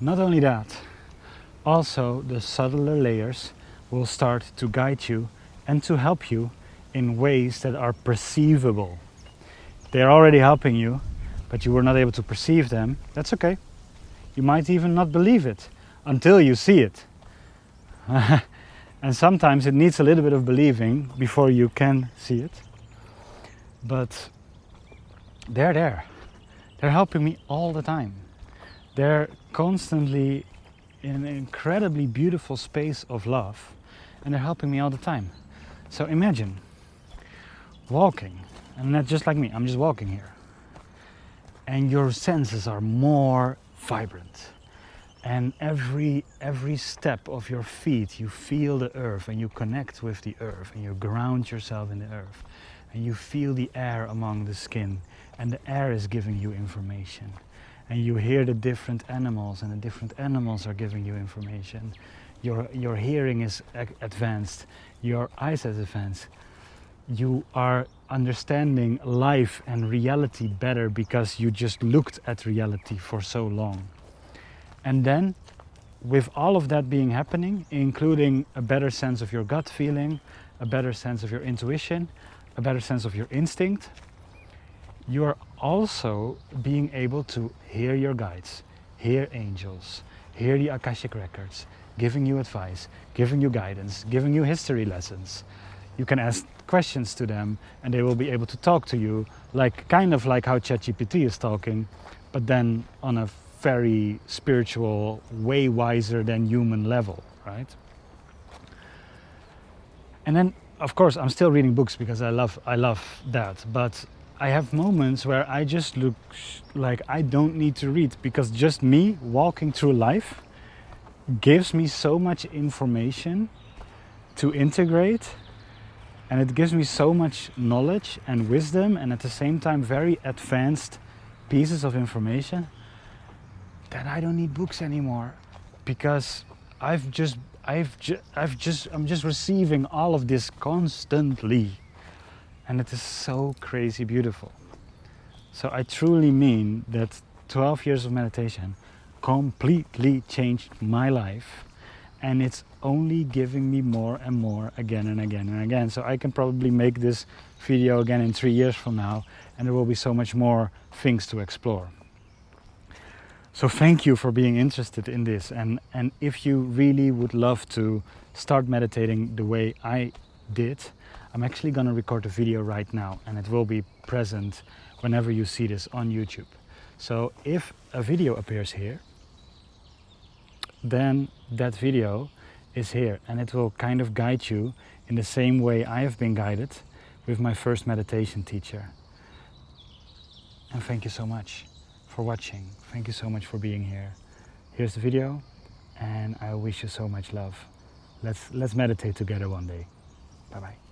Not only that, also the subtler layers will start to guide you and to help you in ways that are perceivable. They're already helping you, but you were not able to perceive them. That's okay. You might even not believe it until you see it. And sometimes it needs a little bit of believing before you can see it. But they're there. They're helping me all the time. They're constantly in an incredibly beautiful space of love, and they're helping me all the time. So imagine walking, and that's just like me, I'm just walking here, and your senses are more vibrant, and every step of your feet you feel the earth, and you connect with the earth, and you ground yourself in the earth, and you feel the air among the skin, and the air is giving you information, and you hear the different animals, and the different animals are giving you information. Your hearing is advanced, your eyesight is advanced. You are understanding life and reality better because you just looked at reality for so long. And then, with all of that being happening, including a better sense of your gut feeling, a better sense of your intuition, a better sense of your instinct, you are also being able to hear your guides, hear angels, hear the Akashic records, giving you advice, giving you guidance, giving you history lessons. You can ask questions to them and they will be able to talk to you, like kind of like how ChatGPT is talking, but then on a very spiritual, way wiser than human level, right? And then, of course, I'm still reading books because I love that, but I have moments where I just look like I don't need to read, because just me walking through life gives me so much information to integrate, and it gives me so much knowledge and wisdom, and at the same time very advanced pieces of information, that I don't need books anymore, because I'm just receiving all of this constantly, and it is so crazy beautiful. So I truly mean that 12 years of meditation completely changed my life, and it's only giving me more and more again and again and again. So I can probably make this video again in 3 years from now, and there will be so much more things to explore. So thank you for being interested in this, and if you really would love to start meditating the way I did, I'm actually going to record a video right now, and it will be present whenever you see this on YouTube. So if a video appears here, then that video is here, and it will kind of guide you in the same way I have been guided with my first meditation teacher. And thank you so much for watching. Thank you so much for being here. Here's the video, and I wish you so much love. Let's meditate together one day. Bye bye.